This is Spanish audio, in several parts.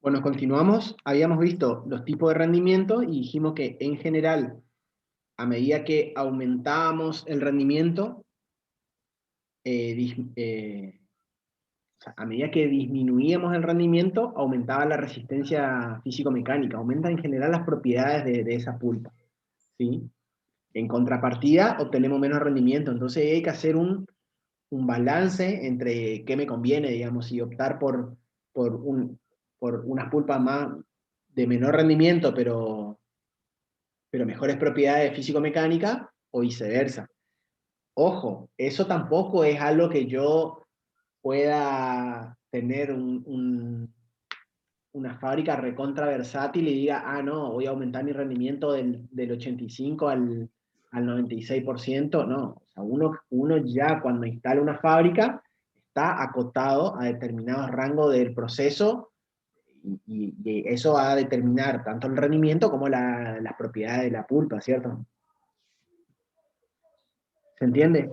Bueno, continuamos. Habíamos visto los tipos de rendimiento y dijimos que en general, a medida que aumentábamos el rendimiento, o sea, a medida que disminuíamos el rendimiento, aumentaba la resistencia físico-mecánica, aumenta en general las propiedades de esa pulpa, ¿sí? En contrapartida, obtenemos menos rendimiento, entonces hay que hacer un balance entre qué me conviene, digamos, y optar por, un, por unas pulpas más de menor rendimiento, pero mejores propiedades físico-mecánicas, o viceversa. Ojo, eso tampoco es algo que yo pueda tener una fábrica recontra versátil y diga, ah, no, voy a aumentar mi rendimiento del 85 al 96%. No, o sea, uno ya cuando instala una fábrica está acotado a determinados rangos del proceso y eso va a determinar tanto el rendimiento como las propiedades de la pulpa, ¿cierto? ¿Se entiende?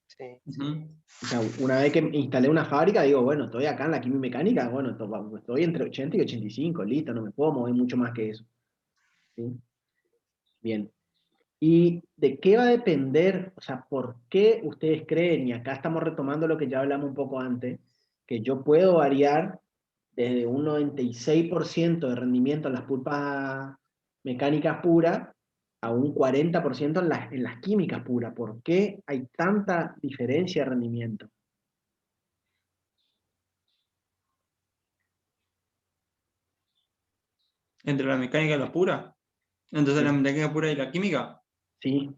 Sí. Ujú. O sea, una vez que instalé una fábrica, digo, bueno, estoy acá en la quimimecánica, bueno, estoy entre 80 y 85, listo, no me puedo mover mucho más que eso. ¿Sí? Bien. ¿Y de qué va a depender? O sea, ¿por qué ustedes creen, y acá estamos retomando lo que ya hablamos un poco antes, que yo puedo variar desde un 96% de rendimiento en las pulpas mecánicas puras a un 40% en las químicas puras? ¿Por qué hay tanta diferencia de rendimiento? Entre la mecánica y la pura. Entonces la Sí, mecánica pura y la química. sí,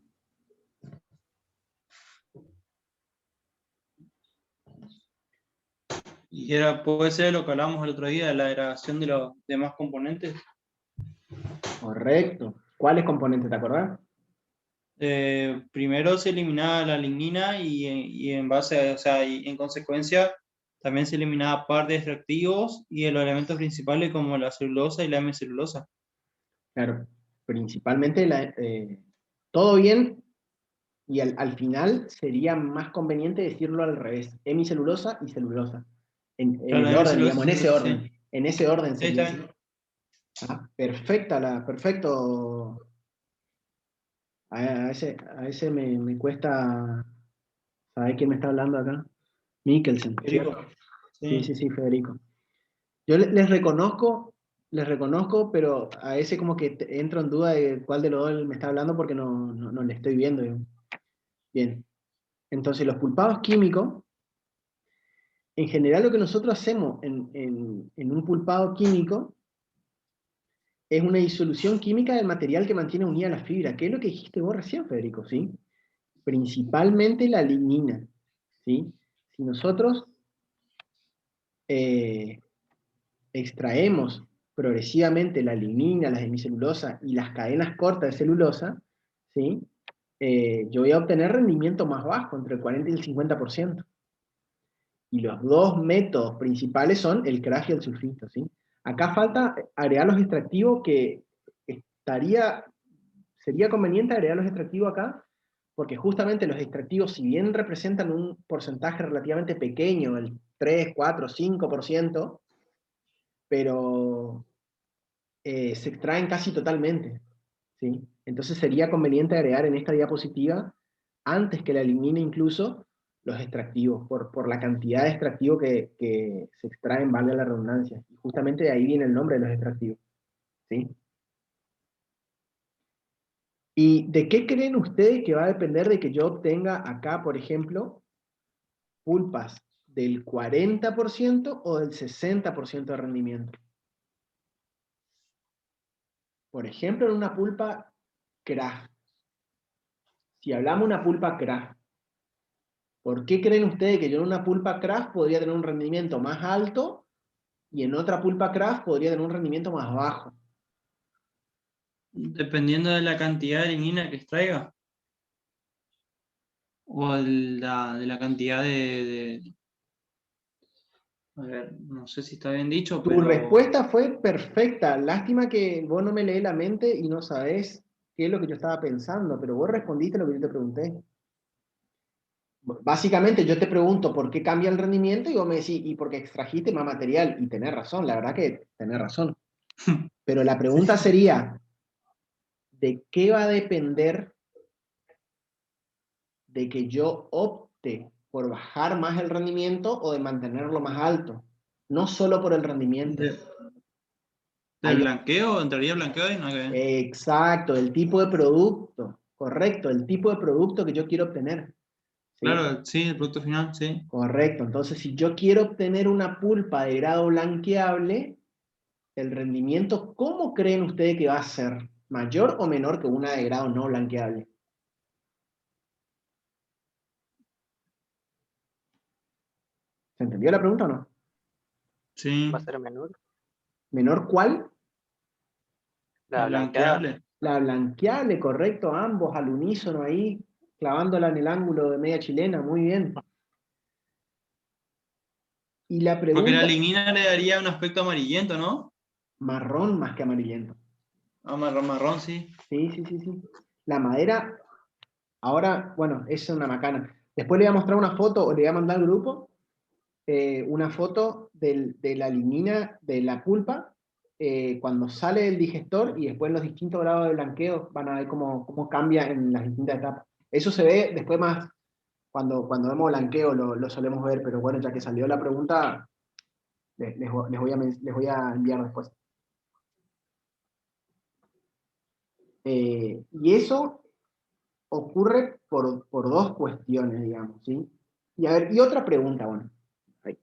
Y puede ser lo que hablábamos el otro día, de la degradación de los demás componentes. correcto. ¿Cuáles componentes, te acordás? Primero se eliminaba la lignina y en base a, o sea, y en consecuencia también se eliminaba par de extractivos y de los elementos principales como la celulosa y la hemicelulosa. Claro, principalmente todo bien, y al final sería más conveniente decirlo al revés, hemicelulosa y celulosa. En Claro, el la orden, hemicelulosa digamos, y en ese celulosa, sí. orden. En ese orden Sí, sería está así. bien. Ah, perfecto. A ese me cuesta saber quién me está hablando acá. Mikkelsen, Federico. ¿cierto? Sí, Sí. sí, sí, Federico. Yo les reconozco, pero a ese como que entro en duda de cuál de los dos me está hablando porque no le estoy viendo. Bien. Entonces, los pulpados químicos, en general lo que nosotros hacemos en un pulpado químico es una disolución química del material que mantiene unida la fibra, que es lo que dijiste vos recién, Federico, ¿sí? Principalmente la lignina, ¿sí? Si nosotros eh, extraemos progresivamente la lignina, la hemicelulosa y las cadenas cortas de celulosa, ¿sí? Yo voy a obtener rendimiento más bajo, entre el 40 y el 50%. Y los dos métodos principales son el crash y el sulfito, ¿sí? Acá falta agregar los extractivos que sería conveniente agregar los extractivos acá, porque justamente los extractivos, si bien representan un porcentaje relativamente pequeño, el 3, 4, 5%, pero se extraen casi totalmente, ¿sí? Entonces sería conveniente agregar en esta diapositiva, antes que la elimine incluso, los extractivos, por la cantidad de extractivos que se extraen, valga la redundancia. Y justamente de ahí viene el nombre de los extractivos, ¿sí? ¿Y de qué creen ustedes que va a depender de que yo obtenga acá, por ejemplo, pulpas del 40% o del 60% de rendimiento? Por ejemplo, en una pulpa craft. Si hablamos de una pulpa craft, ¿por qué creen ustedes que yo en una pulpa craft podría tener un rendimiento más alto y en otra pulpa craft podría tener un rendimiento más bajo? Dependiendo de la cantidad de lignina que extraiga o de la cantidad a ver, no sé si está bien dicho, Tu pero respuesta fue perfecta. Lástima que vos no me lees la mente y no sabés qué es lo que yo estaba pensando, pero vos respondiste lo que yo te pregunté. Básicamente yo te pregunto por qué cambia el rendimiento y vos me decís, y porque extrajiste más material. Y tenés razón, la verdad que tenés razón. Pero la pregunta sería, ¿de qué va a depender de que yo opte por bajar más el rendimiento o de mantenerlo más alto? No solo por el rendimiento. De- ¿Del Hay blanqueo? ¿Entraría blanqueo y no que ver? Exacto, el tipo de producto, correcto, el tipo de producto que yo quiero obtener, ¿sí? Claro, sí, el producto final, sí. Correcto, entonces si yo quiero obtener una pulpa de grado blanqueable, el rendimiento, ¿cómo creen ustedes que va a ser? ¿Mayor o menor que una de grado no blanqueable? ¿Se entendió la pregunta o no? Va a Sí, ser menor. ¿Menor cuál? La la blanqueada. blanqueable. La blanqueable, correcto, ambos al unísono ahí, clavándola en el ángulo de media chilena, muy bien. Y la Porque la pregunta, lignina le daría un aspecto amarillento, ¿no? marrón más que amarillento. Ah, marrón, marrón, sí. Sí, sí, sí, sí. La madera, ahora, bueno, es una macana. Después le voy a mostrar una foto, o le voy a mandar al grupo, una foto de la lignina, de la pulpa, cuando sale del digestor y después en los distintos grados de blanqueo van a ver cómo cambia en las distintas etapas. Eso se ve después más, cuando vemos blanqueo lo solemos ver, pero bueno, ya que salió la pregunta, les voy a enviar después. Y eso ocurre por dos cuestiones, digamos, ¿sí? Y a ver, y otra pregunta, bueno,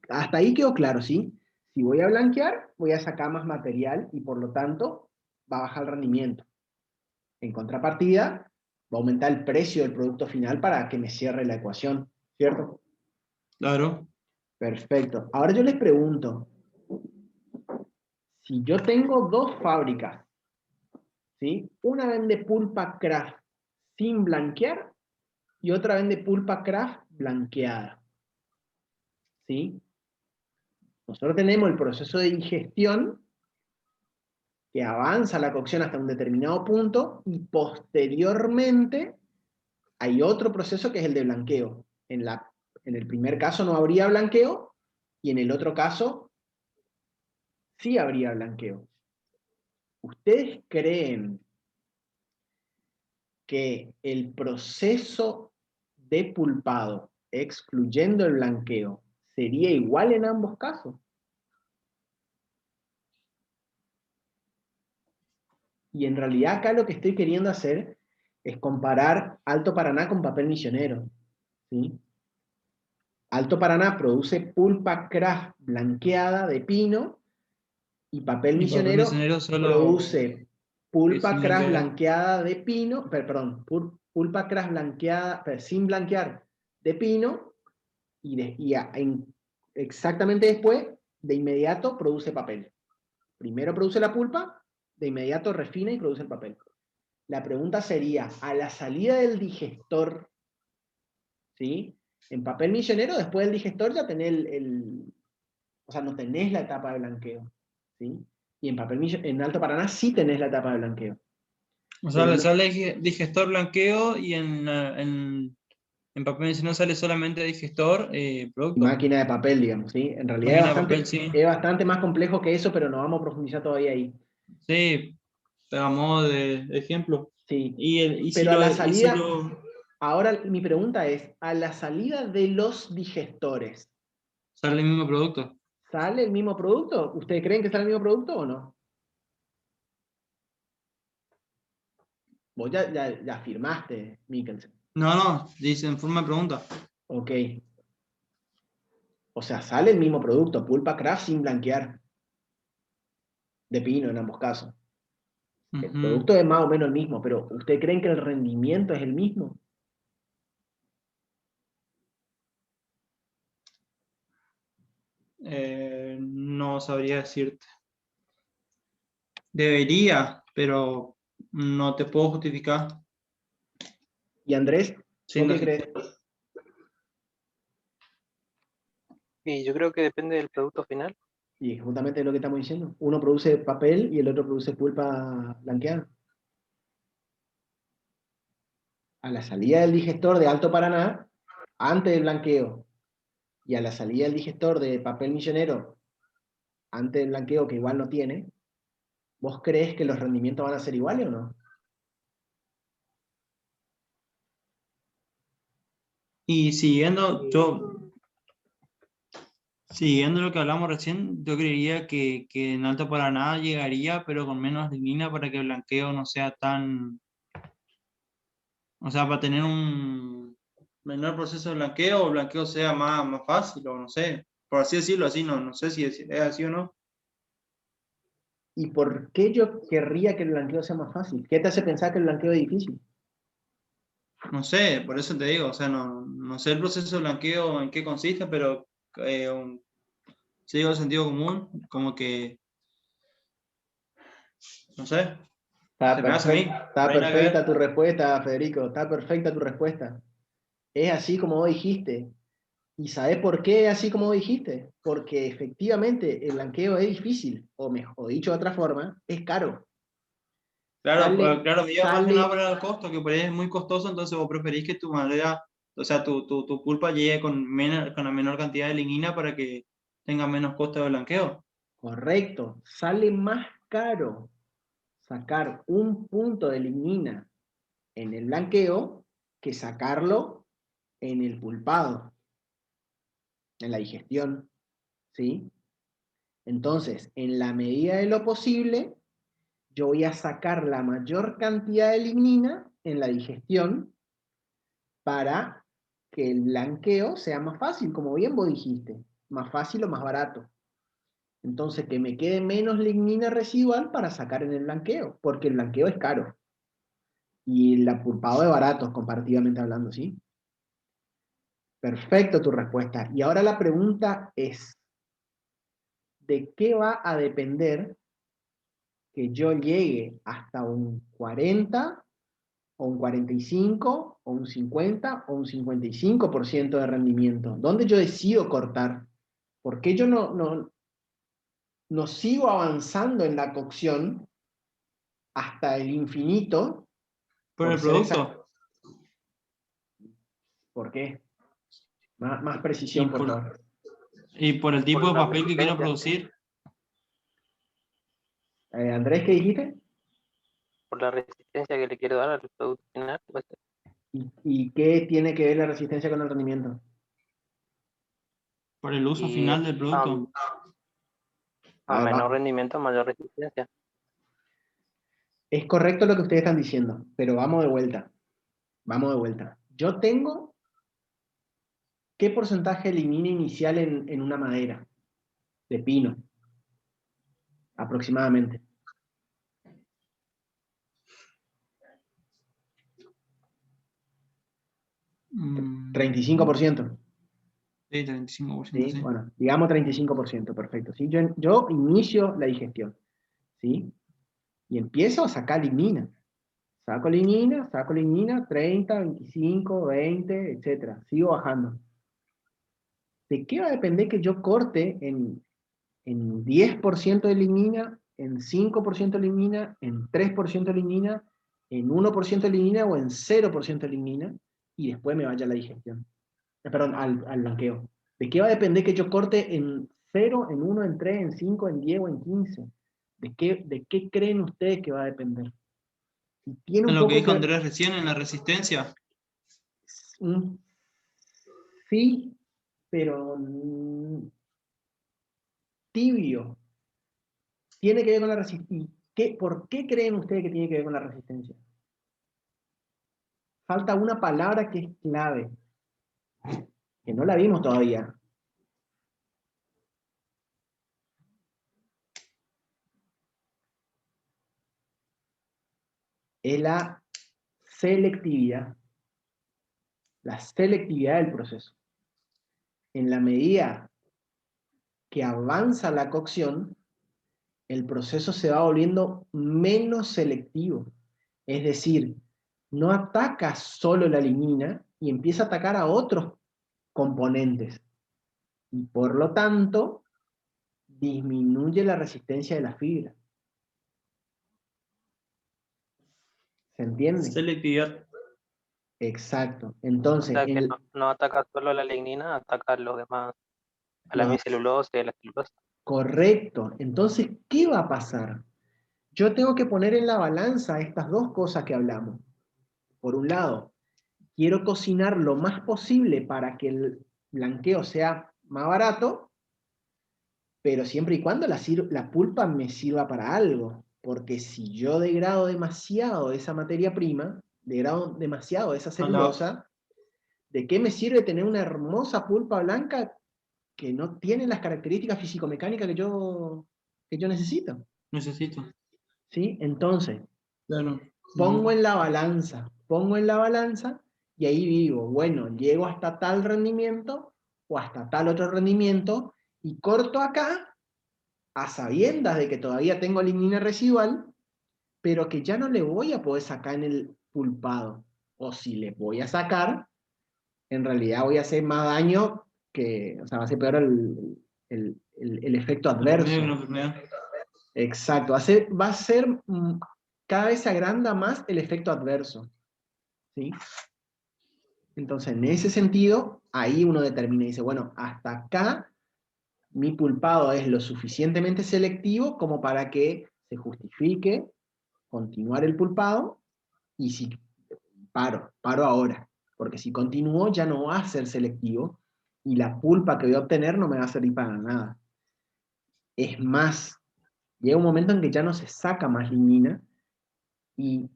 hasta ahí quedó claro, ¿sí? Si voy a blanquear, voy a sacar más material y por lo tanto va a bajar el rendimiento. En contrapartida, va a aumentar el precio del producto final para que me cierre la ecuación, ¿cierto? Claro. Perfecto. Ahora yo les pregunto, si yo tengo dos fábricas, ¿sí? Una vende pulpa craft sin blanquear y otra vende pulpa craft blanqueada, ¿sí? Nosotros tenemos el proceso de digestión que avanza la cocción hasta un determinado punto y posteriormente hay otro proceso que es el de blanqueo. En el primer caso no habría blanqueo y en el otro caso sí habría blanqueo. ¿Ustedes creen que el proceso de pulpado, excluyendo el blanqueo, sería igual en ambos casos? Y en realidad acá lo que estoy queriendo hacer es comparar Alto Paraná con papel misionero, ¿sí? Alto Paraná produce pulpa craft blanqueada de pino y papel Y papel misionero misionero solo produce que pulpa sin craft blanquear. blanqueada de pino, perdón, pulpa craft blanqueada, sin blanquear de pino exactamente después, de inmediato produce papel. Primero produce la pulpa, de inmediato refina y produce el papel. La pregunta sería, a la salida del digestor, ¿sí? En papel misionero, después del digestor ya tenés o sea, no tenés la etapa de blanqueo, ¿sí? Y en en Alto Paraná sí tenés la etapa de blanqueo. O sea, Pero le no, sale digestor blanqueo y en papel misionero sale solamente digestor producto. máquina de papel, digamos, ¿sí? En realidad Máquina de papel, sí. es bastante más complejo que eso, pero no vamos a profundizar todavía ahí. Sí, a modo de ejemplo. Sí. Y si Pero a la y si salida, lo ahora mi pregunta es, a la salida de los digestores, sale el mismo producto. ¿sale el mismo producto? ¿Ustedes creen que sale el mismo producto o no? Vos ya firmaste, Mikkelsen. No, no, dice en forma de pregunta. Ok. O sea, sale el mismo producto, pulpa craft sin blanquear, de pino en ambos casos. El Ujú. producto es más o menos el mismo, pero ¿usted creen que el rendimiento es el mismo? No sabría decirte. Debería, pero no te puedo justificar. Y Andrés, ¿vos Siendo qué sincero. crees? Y yo creo que depende del producto final. Y justamente es lo que estamos diciendo. Uno produce papel y el otro produce pulpa blanqueada. A la salida del digestor de Alto Paraná, antes del blanqueo y a la salida del digestor de papel misionero, antes del blanqueo, que igual no tiene, ¿vos crees que los rendimientos van a ser iguales o no? Y siguiendo lo que hablamos recién, yo creería que en Alto Paraná llegaría, pero con menos lignina para que el blanqueo no sea tan, o sea, para tener un menor proceso de blanqueo, o el blanqueo sea más fácil, o no sé, por así decirlo, así, no sé si es así o no. ¿Y por qué yo querría que el blanqueo sea más fácil? ¿Qué te hace pensar que el blanqueo es difícil? No sé, por eso te digo, o sea, no sé el proceso de blanqueo en qué consiste, pero si digo el sentido común, como que, no sé, se me hace a mí, Está no hay nada que perfecta ver. tu respuesta, Federico, está perfecta tu respuesta. Es así como vos dijiste. ¿Y sabés por qué es así como vos dijiste? Porque efectivamente el blanqueo es difícil, o mejor dicho de otra forma, es caro. Claro, Sale, claro, me iba más que nada sale, por el costo, que por ahí es muy costoso, entonces vos preferís que tu madera, o sea, tu pulpa llegue con la menor cantidad de lignina para que tenga menos costo de blanqueo. correcto, sale más caro sacar un punto de lignina en el blanqueo que sacarlo en el pulpado, en la digestión, ¿sí? Entonces, en la medida de lo posible, yo voy a sacar la mayor cantidad de lignina en la digestión para que el blanqueo sea más fácil, como bien vos dijiste, más fácil o más barato. Entonces, que me quede menos lignina residual para sacar en el blanqueo, porque el blanqueo es caro y el apulpado es barato, comparativamente hablando, ¿sí? Perfecto tu respuesta. Y ahora la pregunta es, ¿de qué va a depender que yo llegue hasta un 40 o un 45 o un 50 o un 55% de rendimiento? ¿Dónde yo decido cortar? ¿Por qué yo no sigo avanzando en la cocción hasta el infinito Por por el ser esa? producto ¿Por qué? Más y precisión, por por, favor. y por el tipo Por de la papel que quiero resistencia, producir. Andrés, ¿qué dijiste? por la resistencia que le quiero dar al producto final, pues, ¿Y qué tiene que ver la resistencia con el rendimiento? Por el uso y final del a, producto. a menor Va. rendimiento, mayor resistencia. Es correcto lo que ustedes están diciendo, pero vamos de vuelta. Vamos de vuelta. Yo tengo, ¿qué porcentaje de lignina inicial en una madera de pino? Aproximadamente. Mm, 35%. sí, 35%, ¿Sí? sí. Bueno, digamos 35%, perfecto. ¿Sí? Yo inicio la digestión, ¿sí? Y empiezo a sacar lignina. Saco lignina, 30, 25, 20, etcétera. Sigo bajando. ¿De qué va a depender que yo corte en 10% de lignina, en 5% de lignina, en 3% de lignina, en 1% de lignina o en 0% de lignina y después me vaya a la digestión? Perdón, al blanqueo. ¿De qué va a depender que yo corte en 0, en 1, en 3, en 5, en 10 o en 15? ¿De qué creen ustedes que va a depender? Y tiene En un lo que poco dijo que... Andrés recién, en la resistencia. mm, sí, pero tibio. Tiene que ver con la resistencia. ¿Por qué creen ustedes que tiene que ver con la resistencia? Falta una palabra que es clave, que no la vimos todavía. Es selectividad. La selectividad del proceso. En la medida que avanza la cocción, el proceso se va volviendo menos selectivo. Es decir, no ataca solo la lignina y empieza a atacar a otros componentes. Y por lo tanto, disminuye la resistencia de la fibra. ¿Se entiende? Selectividad. Exacto. O Entonces, sea que no ataca solo a la lignina, ataca a los demás, a la los, hemicelulosa y a la celulosa. correcto. Entonces, ¿qué va a pasar? Yo tengo que poner en la balanza estas dos cosas que hablamos. Por un lado, quiero cocinar lo más posible para que el blanqueo sea más barato, pero siempre y cuando la pulpa me sirva para algo. Porque si yo degrado demasiado esa materia prima, degrado demasiado esa A la- celulosa, ¿de qué me sirve tener una hermosa pulpa blanca que no tiene las características físico-mecánicas que yo necesito? necesito. ¿Sí? Entonces, Claro. pongo en la balanza y ahí digo, bueno, llego hasta tal rendimiento o hasta tal otro rendimiento y corto acá a sabiendas de que todavía tengo lignina residual, pero que ya no le voy a poder sacar en el pulpado. O si le voy a sacar, en realidad voy a hacer más daño que, o sea, va a ser peor el efecto El remedio que adverso. la enfermedad. Exacto, va a ser, cada vez se agranda más el efecto adverso. ¿Sí? Entonces, en ese sentido, ahí uno determina y dice, bueno, hasta acá mi pulpado es lo suficientemente selectivo como para que se justifique continuar el pulpado, y si paro ahora, porque si continúo ya no va a ser selectivo y la pulpa que voy a obtener no me va a servir para nada. Es más, llega un momento en que ya no se saca más lignina y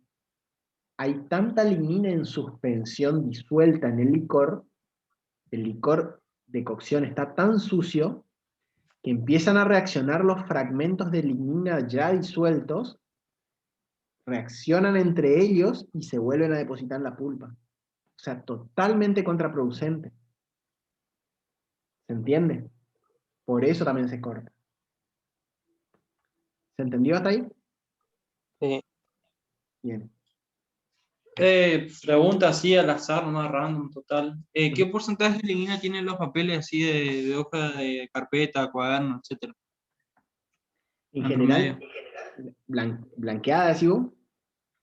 hay tanta lignina en suspensión disuelta en el licor de cocción está tan sucio que empiezan a reaccionar los fragmentos de lignina ya disueltos, reaccionan entre ellos y se vuelven a depositar en la pulpa. O sea, totalmente contraproducente. ¿Se entiende? Por eso también se corta. ¿Se entendió hasta ahí? Sí. Bien. Pregunta así al azar, más random, total. ¿Qué porcentaje de lignina tienen los papeles así de hoja de carpeta, cuaderno, etcétera? En En general, promedio. blanqueada, ¿sí vos?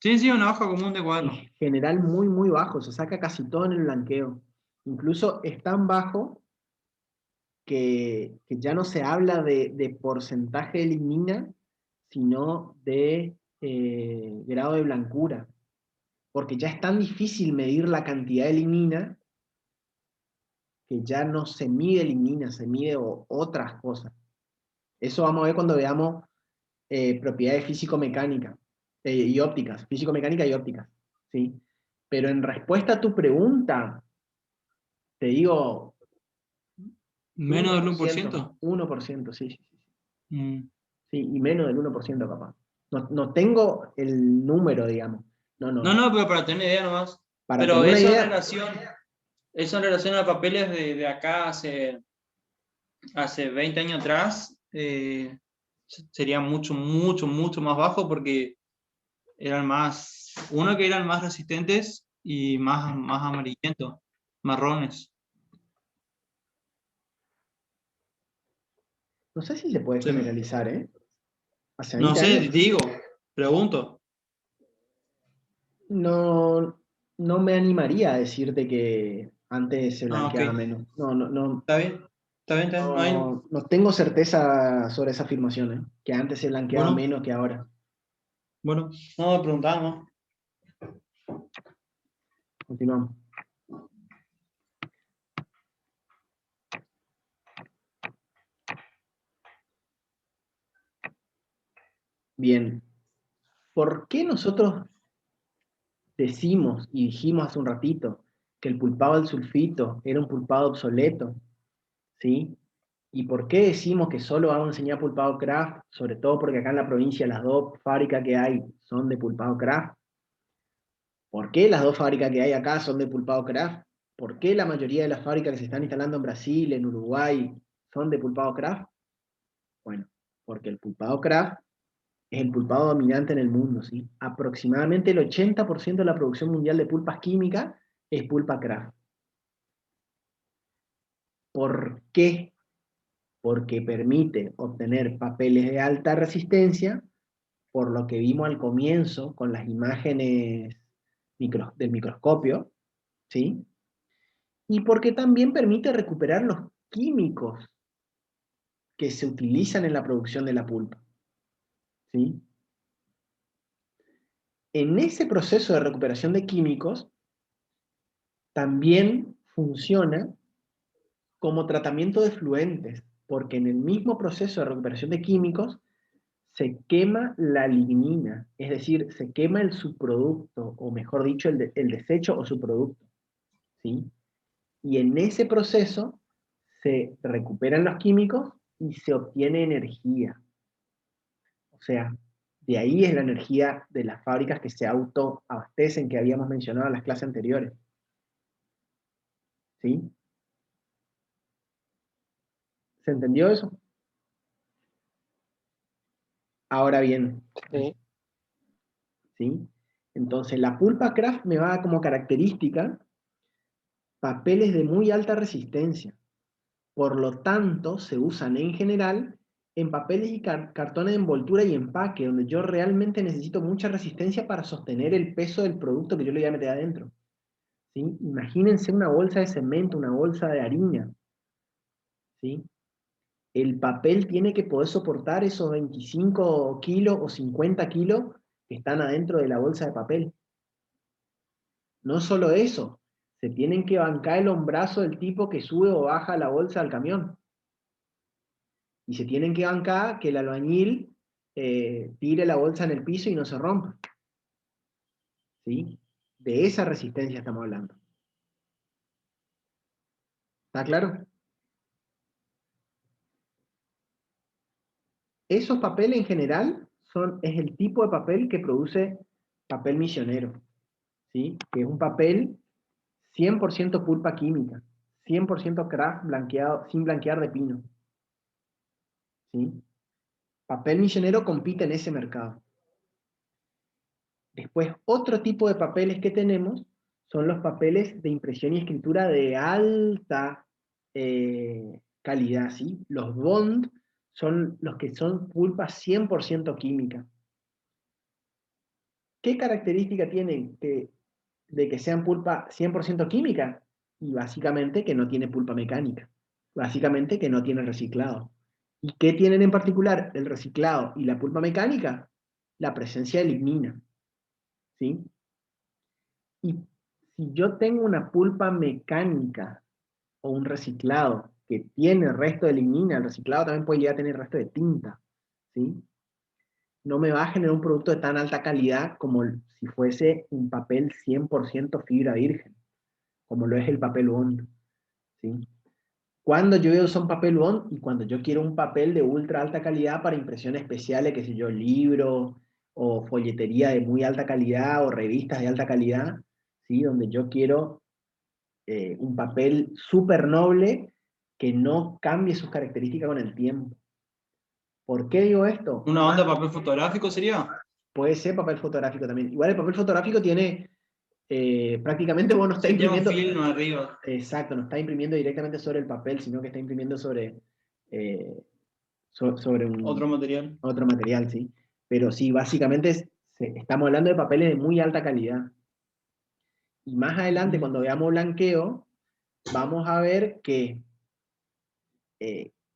Sí, sí, una hoja común de En cuaderno. general muy, muy bajo. Se saca casi todo en el blanqueo. Incluso es tan bajo que ya no se habla de porcentaje de lignina, sino de grado de blancura. Porque ya es tan difícil medir la cantidad de lignina que ya no se mide lignina, se mide otras cosas. Eso vamos a ver cuando veamos propiedades físico-mecánicas y ópticas, físico-mecánica y ópticas, ¿sí? Pero en respuesta a tu pregunta, te digo Menos uno del por 1%. ciento 1%, sí, sí, sí, Mm. sí, y menos del 1% capaz. No, no tengo el número, digamos. No, No, no. no, pero para tener idea nomás. Para Pero tener una idea, eso en relación a papeles de acá hace 20 años atrás, sería mucho, mucho, mucho más bajo porque eran más, uno que eran más resistentes y más amarillentos, marrones. no sé si se puede Se- generalizar, ¿eh? Hace no 20 sé, años. digo, pregunto. No, no me animaría a decirte que antes se Ah, ok. blanqueaba menos. No, no, no, Está bien, está bien, está bien. No hay- no, no tengo certeza sobre esa afirmación, ¿eh? Que antes se blanqueaba Bueno, menos que ahora. bueno, no me preguntamos. Continuamos. Bien. ¿Por qué nosotros decimos y dijimos hace un ratito que el pulpado del sulfito era un pulpado obsoleto? ¿Sí? ¿Y por qué decimos que solo vamos a enseñar pulpado craft? Sobre todo porque acá en la provincia las dos fábricas que hay son de pulpado craft. ¿Por qué las dos fábricas que hay acá son de pulpado craft? ¿Por qué la mayoría de las fábricas que se están instalando en Brasil, en Uruguay, son de pulpado craft? Bueno, porque el pulpado craft es el pulpado dominante en el mundo, ¿sí? Aproximadamente el 80% de la producción mundial de pulpas químicas es pulpa craft. ¿Por qué? Porque permite obtener papeles de alta resistencia, por lo que vimos al comienzo con las imágenes del microscopio, ¿sí? Y porque también permite recuperar los químicos que se utilizan en la producción de la pulpa, ¿sí? En ese proceso de recuperación de químicos, también funciona como tratamiento de fluentes, porque en el mismo proceso de recuperación de químicos se quema la lignina, es decir, se quema el subproducto, o mejor dicho, el desecho o subproducto, ¿sí? Y en ese proceso se recuperan los químicos y se obtiene energía. O sea, de ahí es la energía de las fábricas que se autoabastecen, que habíamos mencionado en las clases anteriores, ¿sí? ¿Se entendió eso? Ahora bien, Sí. ¿sí? Entonces, la pulpa craft me va a dar como característica papeles de muy alta resistencia. Por lo tanto, se usan en general en papeles y cartones de envoltura y empaque, donde yo realmente necesito mucha resistencia para sostener el peso del producto que yo le voy a meter adentro, ¿sí? Imagínense una bolsa de cemento, una bolsa de harina, ¿sí? El papel tiene que poder soportar esos 25 kilos o 50 kilos que están adentro de la bolsa de papel. No solo eso, se tienen que bancar el hombrazo del tipo que sube o baja la bolsa al camión. Y se tienen que bancar que el albañil tire la bolsa en el piso y no se rompa, ¿sí? De esa resistencia estamos hablando. ¿Está claro? Esos papeles en general es el tipo de papel que produce papel misionero, ¿sí? Que es un papel 100% pulpa química, 100% craft blanqueado, sin blanquear de pino, ¿sí? Papel misionero compite en ese mercado. Después, otro tipo de papeles que tenemos son los papeles de impresión y escritura de alta calidad, ¿sí? Los bond son los que son pulpa 100% química. ¿Qué característica tienen de que sean pulpa 100% química? Y básicamente que no tiene pulpa mecánica. Básicamente que no tiene reciclado. ¿Y qué tienen en particular el reciclado y la pulpa mecánica? La presencia de lignina, ¿sí? Y si yo tengo una pulpa mecánica o un reciclado que tiene resto de lignina, el reciclado también puede llegar a tener resto de tinta, ¿sí? No me va a generar un producto de tan alta calidad como si fuese un papel 100% fibra virgen, como lo es el papel bond, ¿sí? Cuando yo voy a usar un papel bond y cuando yo quiero un papel de ultra alta calidad para impresiones especiales, qué sé yo, libros o folletería de muy alta calidad o revistas de alta calidad, ¿sí? Donde yo quiero un papel súper noble que no cambie sus características con el tiempo. ¿Por qué digo esto? ¿Una onda de papel fotográfico sería? Puede ser papel fotográfico también. Igual el papel fotográfico tiene, prácticamente vos no está Sí, tiene un imprimiendo, film arriba. exacto, no está imprimiendo directamente sobre el papel, sino que está imprimiendo sobre, eh, sobre Otro material. otro material, ¿sí? Pero sí, básicamente estamos hablando de papeles de muy alta calidad. Y más adelante, cuando veamos blanqueo, vamos a ver que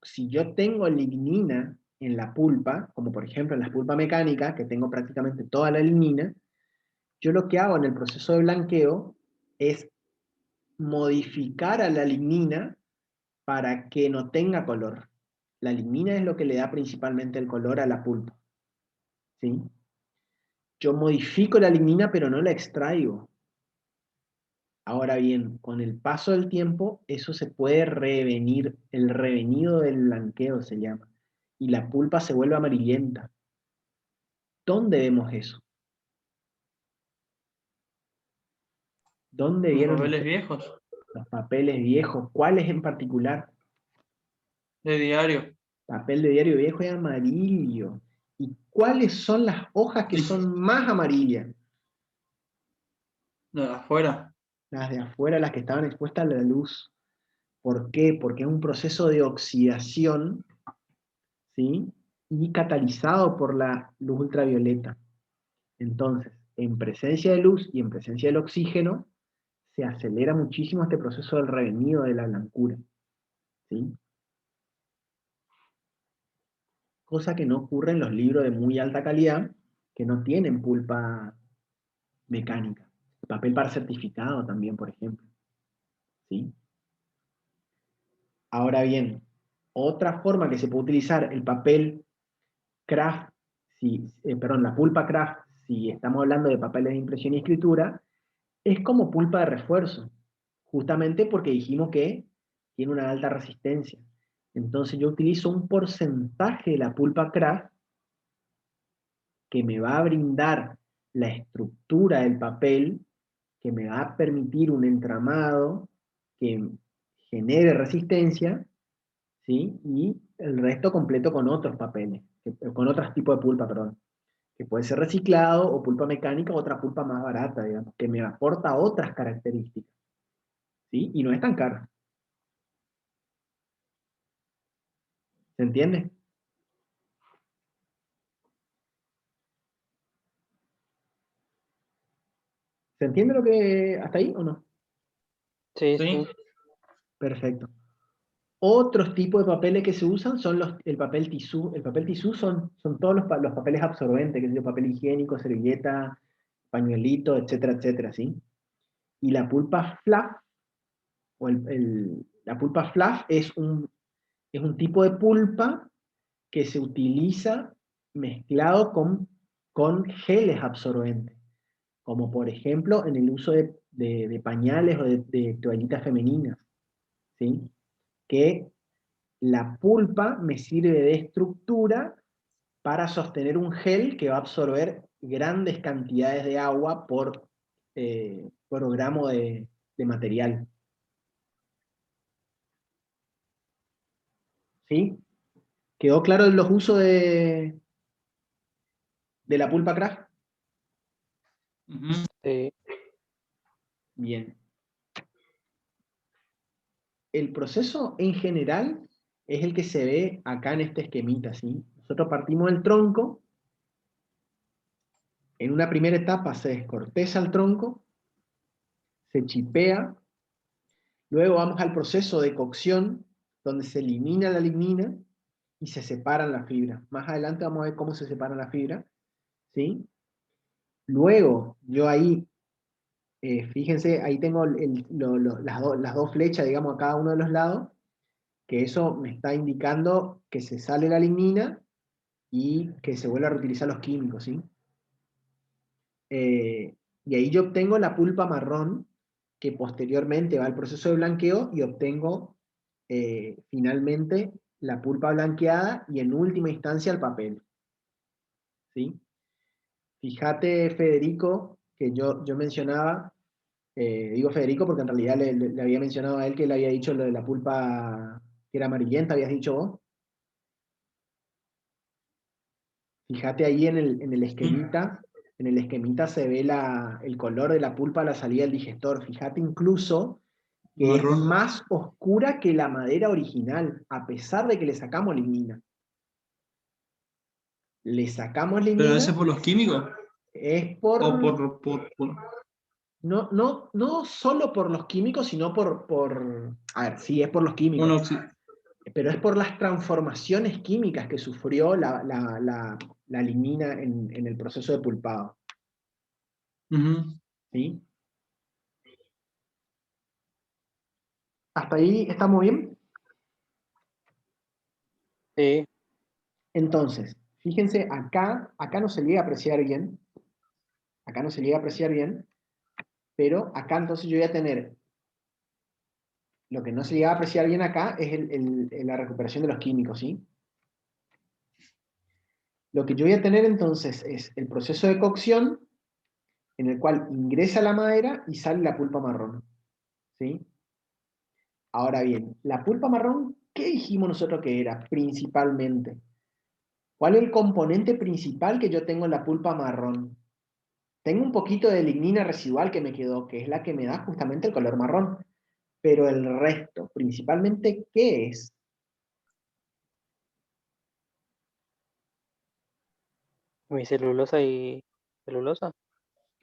si yo tengo lignina en la pulpa, como por ejemplo en las pulpas mecánicas, que tengo prácticamente toda la lignina, yo lo que hago en el proceso de blanqueo es modificar a la lignina para que no tenga color. La lignina es lo que le da principalmente el color a la pulpa, ¿sí? Yo modifico la lignina, pero no la extraigo. Ahora bien, con el paso del tiempo, eso se puede revenir, el revenido del blanqueo se llama, y la pulpa se vuelve amarillenta. ¿Dónde vemos eso? ¿Dónde Los vieron papeles ustedes viejos, los papeles viejos? ¿Cuáles en particular? de diario. Papel de diario viejo es amarillo. ¿Y cuáles son las hojas que Sí, son más amarillas? de afuera. Las de afuera, las que estaban expuestas a la luz. ¿Por qué? Porque es un proceso de oxidación, ¿sí? Y catalizado por la luz ultravioleta. Entonces, en presencia de luz y en presencia del oxígeno, se acelera muchísimo este proceso del revenido de la blancura, ¿sí? Cosa que no ocurre en los libros de muy alta calidad, que no tienen pulpa mecánica. El papel para certificado también, por ejemplo, ¿sí? Ahora bien, otra forma que se puede utilizar el papel craft, perdón, la pulpa craft, si estamos hablando de papeles de impresión y escritura, es como pulpa de refuerzo, justamente porque dijimos que tiene una alta resistencia. Entonces yo utilizo un porcentaje de la pulpa craft que me va a brindar la estructura del papel, que me va a permitir un entramado que genere resistencia, ¿sí? Y el resto completo con otros papeles, con otros tipos de pulpa, perdón, que puede ser reciclado o pulpa mecánica o otra pulpa más barata, digamos, que me aporta otras características, ¿sí? Y no es tan caro. ¿Se entiende? ¿Se entiende lo que hasta ahí o no? Sí, ¿Sí? sí. Perfecto. Otros tipos de papeles que se usan son el papel tisú. El papel tisú son todos los papeles absorbentes, que es el papel higiénico, servilleta, pañuelito, etcétera, etcétera, ¿sí? Y la pulpa fluff, la pulpa fluff es un tipo de pulpa que se utiliza mezclado con geles absorbentes, como por ejemplo en el uso de pañales o de toallitas femeninas, ¿sí? Que la pulpa me sirve de estructura para sostener un gel que va a absorber grandes cantidades de agua por gramo de material. ¿Sí? ¿Quedó claro los usos de la pulpa craft? Ujú. Sí. Bien. El proceso en general es el que se ve acá en este esquemita, ¿sí? Nosotros partimos del tronco, en una primera etapa se descorteza el tronco, se chipea, luego vamos al proceso de cocción, donde se elimina la lignina y se separan las fibras. Más adelante vamos a ver cómo se separan las fibras, ¿sí? Luego, yo ahí, fíjense, ahí tengo las dos flechas, digamos, a cada uno de los lados, que eso me está indicando que se sale la lignina y que se vuelve a reutilizar los químicos, ¿sí? Y ahí yo obtengo la pulpa marrón, que posteriormente va al proceso de blanqueo y obtengo finalmente la pulpa blanqueada y en última instancia el papel, ¿sí? Fíjate, Federico, que yo mencionaba, digo Federico porque en realidad le había mencionado a él que le había dicho lo de la pulpa que era amarillenta, habías dicho vos. Fíjate ahí en el esquemita se ve el color de la pulpa a la salida del digestor. Fíjate incluso que es Marrón. más oscura que la madera original, a pesar de que le sacamos lignina. Le sacamos ¿Pero lignina, ese por los químicos? es ¿O por, por... no solo por los químicos, sino a ver, sí, es por los químicos, Bueno, pero es por las transformaciones químicas que sufrió la lignina en el proceso de pulpado, ujú. ¿sí? ¿Hasta ahí estamos bien? Sí. Entonces, fíjense, acá no se llega a apreciar bien, acá no se llega a apreciar bien, pero acá entonces yo voy a tener, lo que no se llega a apreciar bien acá es la recuperación de los químicos, ¿sí? Lo que yo voy a tener entonces es el proceso de cocción, en el cual ingresa la madera y sale la pulpa marrón, ¿sí? Ahora bien, la pulpa marrón, ¿qué dijimos nosotros que era principalmente? ¿Cuál es el componente principal que yo tengo en la pulpa marrón? Tengo un poquito de lignina residual que me quedó, que es la que me da justamente el color marrón. Pero el resto, principalmente, ¿qué es? Mi celulosa y celulosa.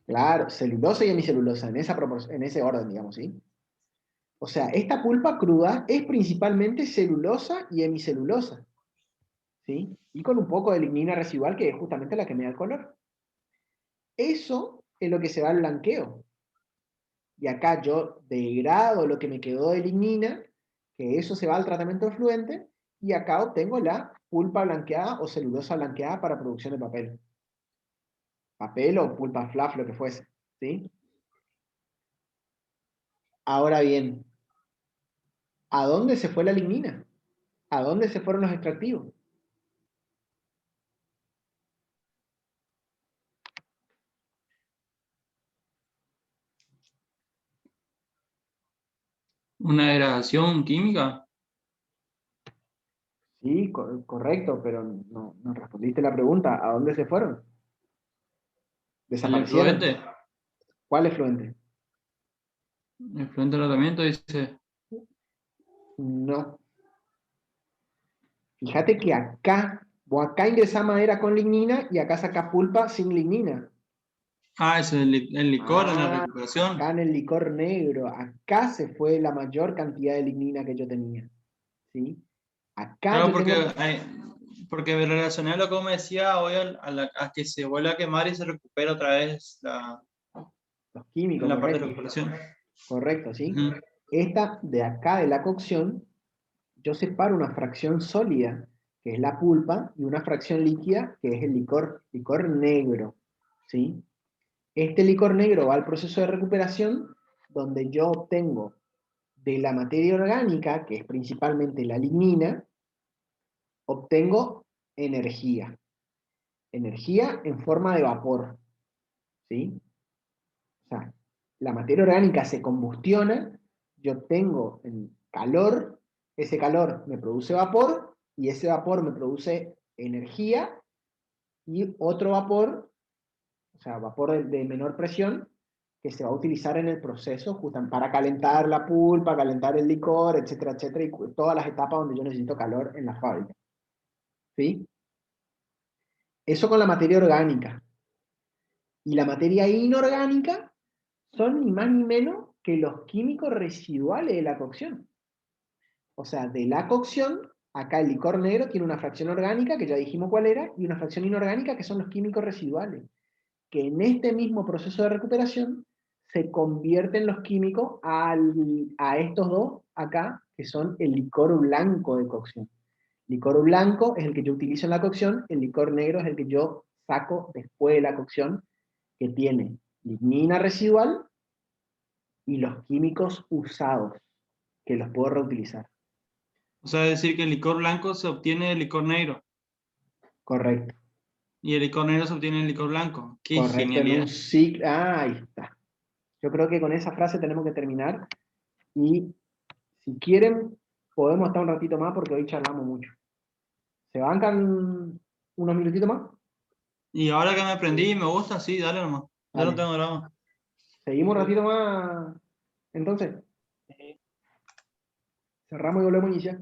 Claro, celulosa y hemicelulosa, en ese orden, digamos, ¿sí? O sea, esta pulpa cruda es principalmente celulosa y hemicelulosa, ¿sí? Y con un poco de lignina residual, que es justamente la que me da el color. Eso es lo que se va al blanqueo. Y acá yo degrado lo que me quedó de lignina, que eso se va al tratamiento de fluente, y acá obtengo la pulpa blanqueada o celulosa blanqueada para producción de papel. Papel o pulpa fluff, lo que fuese, ¿sí? Ahora bien, ¿a dónde se fue la lignina? ¿A dónde se fueron los extractivos? ¿Una degradación química? Sí, correcto, pero no respondiste la pregunta. ¿A dónde se fueron? ¿El ¿Desaparecieron? efluente? ¿Cuál efluente? ¿El efluente de tratamiento dice? No. Fíjate que acá ingresás madera con lignina y acá sacás pulpa sin lignina. Ah, ese es el licor en la Ah, recuperación. acá en el licor negro, acá se fue la mayor cantidad de lignina que yo tenía. ¿Sí? Acá Claro, yo tengo porque me relacioné a lo que me decía hoy a que se vuelve a quemar y se recupera otra vez los en químicos, la parte de correcto. recuperación. Correcto, ¿sí? Ujú. Esta de acá de la cocción, yo separo una fracción sólida, que es la pulpa, y una fracción líquida, que es el licor negro, ¿sí? Este licor negro va al proceso de recuperación, donde yo obtengo de la materia orgánica, que es principalmente la lignina, obtengo energía. Energía en forma de vapor, ¿sí? O sea, la materia orgánica se combustiona, yo tengo el calor, ese calor me produce vapor, y ese vapor me produce energía, y otro vapor, o sea, vapor de menor presión, que se va a utilizar en el proceso justamente para calentar la pulpa, calentar el licor, etcétera, etcétera, y todas las etapas donde yo necesito calor en la fábrica. ¿Sí? Eso con la materia orgánica. Y la materia inorgánica son ni más ni menos que los químicos residuales de la cocción. O sea, de la cocción, acá el licor negro tiene una fracción orgánica, que ya dijimos cuál era, y una fracción inorgánica, que son los químicos residuales, que en este mismo proceso de recuperación se convierten los químicos a estos dos acá, que son el licor blanco de cocción. Licor blanco es el que yo utilizo en la cocción, el licor negro es el que yo saco después de la cocción, que tiene lignina residual y los químicos usados, que los puedo reutilizar. O sea, decir que el licor blanco se obtiene del licor negro Correcto, y el licor negro se obtiene del licor blanco. ¡Qué correcto, en un genialidad! ciclo. Ah, ahí está. Yo creo que con esa frase tenemos que terminar y si quieren podemos estar un ratito más porque hoy charlamos mucho. ¿Se bancan unos minutitos más? Y ahora que me aprendí y Sí. me gusta, sí, dale nomás. Ya lo Dale. tengo grabado. Seguimos un ratito más. Entonces, cerramos y volvemos a iniciar.